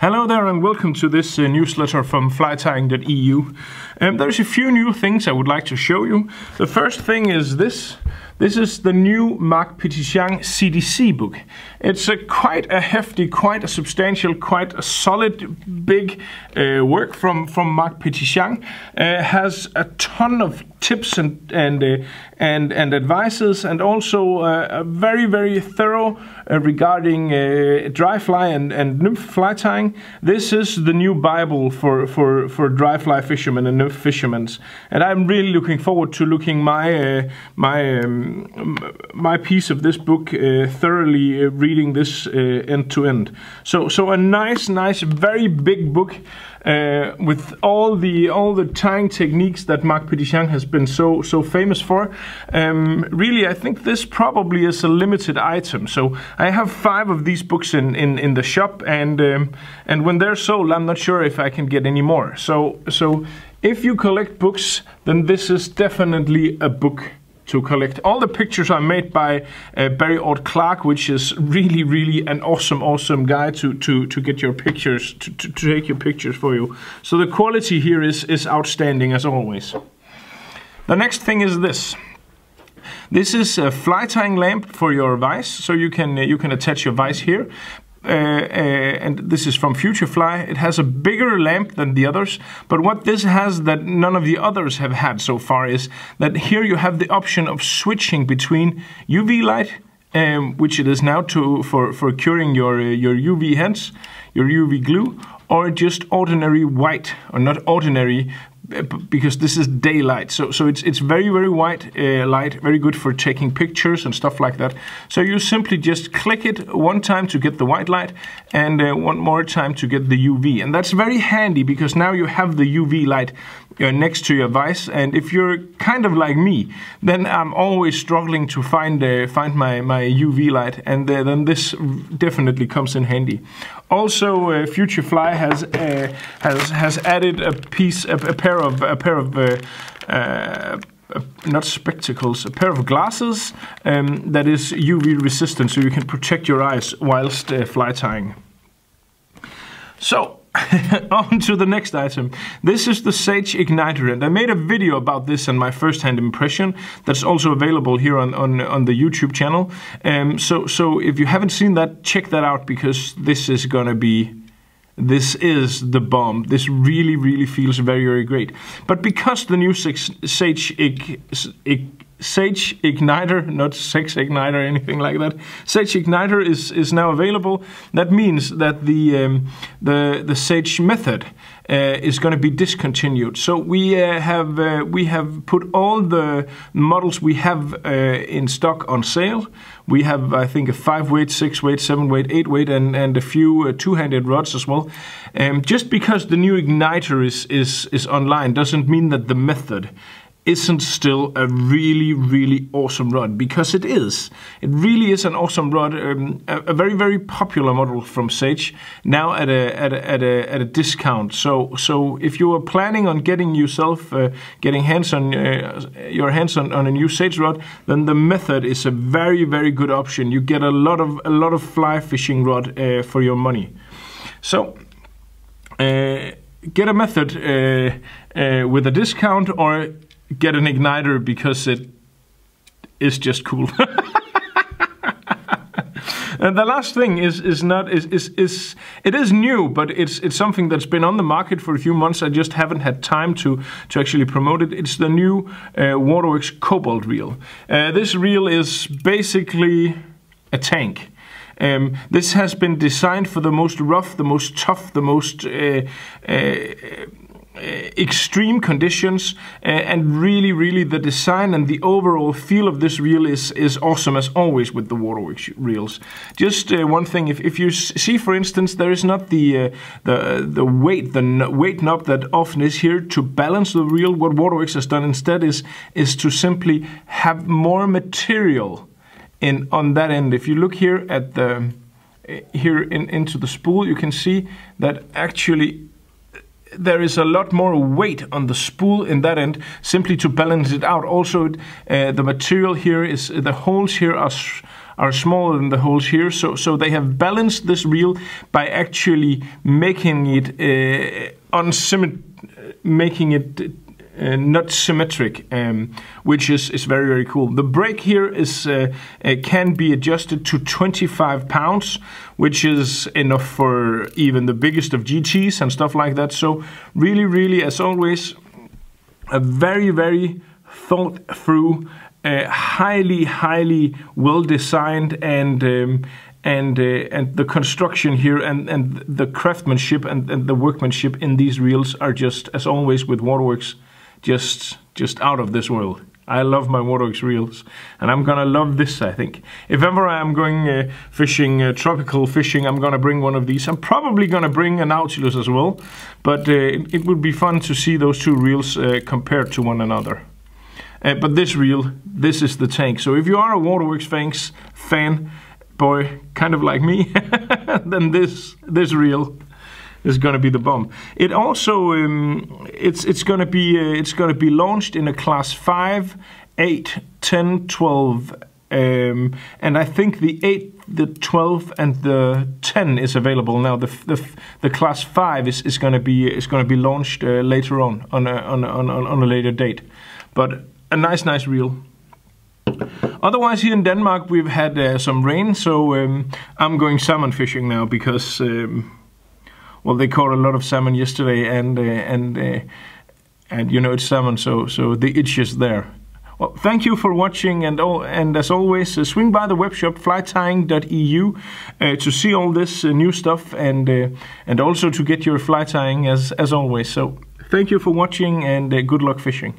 Hello there and welcome to this newsletter from flytying.eu. There's a few new things I would like to show you. The first thing is this. This is the new Marc Petitjean CDC book. It's quite a hefty, quite a substantial, quite a solid, big work from Marc Petitjean. Has a ton of tips and advices, and also a very thorough regarding dry fly and nymph fly tying. This is the new Bible for dry fly fishermen and nymph fishermen, and I'm really looking forward to looking my piece of this book thoroughly, reading this end to end. So a nice, very big book. With all the tying techniques that Marc Petitjean has been so famous for. Really, I think this probably is a limited item. So I have 5 of these books in the shop, and when they're sold, I'm not sure if I can get any more. So if you collect books, then this is definitely a book to collect. All the pictures are made by Barry Ord Clark, which is really an awesome guy to get your pictures, to take your pictures for you. So the quality here is outstanding as always. The next thing is this. This is a fly tying lamp for your vise, so you can attach your vise here. And this is from Futurefly. It has a bigger lamp than the others, but what this has that none of the others have had so far is that here you have the option of switching between UV light, which it is now for curing your UV hands, your UV glue, or just ordinary white, or not ordinary, because this is daylight, so it's very white light, very good for taking pictures and stuff like that. So you simply just click it one time to get the white light, and one more time to get the UV, and that's very handy because now you have the UV light next to your vise. And if you're kind of like me, then I'm always struggling to find my UV light, and then this definitely comes in handy. Also, Futurefly has added a pair of not spectacles, a pair of glasses that is UV resistant, so you can protect your eyes whilst fly tying. So on to the next item. This is the Sage Igniter, and I made a video about this and my first-hand impression that's also available here on the YouTube channel. So if you haven't seen that, check that out, because this is the bomb. This really feels very great. But because the new Sage Igniter, not Sex Igniter or anything like that, Sage Igniter is now available. That means that the Sage method is going to be discontinued. So we have put all the models we have in stock on sale. We have, I think, a 5-weight, 6-weight, 7-weight, 8-weight, and a few two-handed rods as well. Just because the new Igniter is online doesn't mean that the method isn't still a really awesome rod, because it is. It really is an awesome rod, a very popular model from Sage, now at a discount. So if you are planning on getting yourself your hands on a new Sage rod, then the method is a very good option. You get a lot of fly fishing rod for your money. So get a method with a discount, or get an Igniter because it is just cool. And the last thing is new, but it's something that's been on the market for a few months. I just haven't had time to actually promote it. It's the new Waterworks Cobalt reel. This reel is basically a tank. This has been designed for the most rough, the most tough, the most extreme conditions, and really the design and the overall feel of this reel is awesome, as always with the Waterworks reels. Just one thing, if you see, for instance, there is not the weight knob that often is here to balance the reel. What Waterworks has done instead is to simply have more material on that end. If you look here at into the spool, you can see that actually there is a lot more weight on the spool in that end, simply to balance it out. Also, the material here is, the holes here are smaller than the holes here. So they have balanced this reel by actually making it not symmetric, which is very, very cool. The brake here is can be adjusted to 25 pounds, which is enough for even the biggest of GTs and stuff like that. So really, really, as always, a very, very thought through, highly well designed, and the construction here and the craftsmanship and the workmanship in these reels are just, as always with Waterworks, just out of this world. I love my Waterworks reels, and I'm gonna love this, I think. If ever I'm going fishing, tropical fishing, I'm gonna bring one of these. I'm probably gonna bring a Nautilus as well, but it would be fun to see those two reels compared to one another. But this reel, this is the tank. So if you are a Waterworks fan, boy, kind of like me, then this reel is going to be the bomb. It also it's going to be launched in a class 5, 8, 10, 12, and I think the 8, the 12, and the 10 is available now. The class 5 is going to be launched later on a later date, but a nice reel. Otherwise, here in Denmark we've had some rain, so I'm going salmon fishing now because well, they caught a lot of salmon yesterday, and you know it's salmon, so the itch is there. Well, thank you for watching, and as always, swing by the webshop flytying.eu to see all this new stuff, and also to get your fly tying as always. So thank you for watching, and good luck fishing.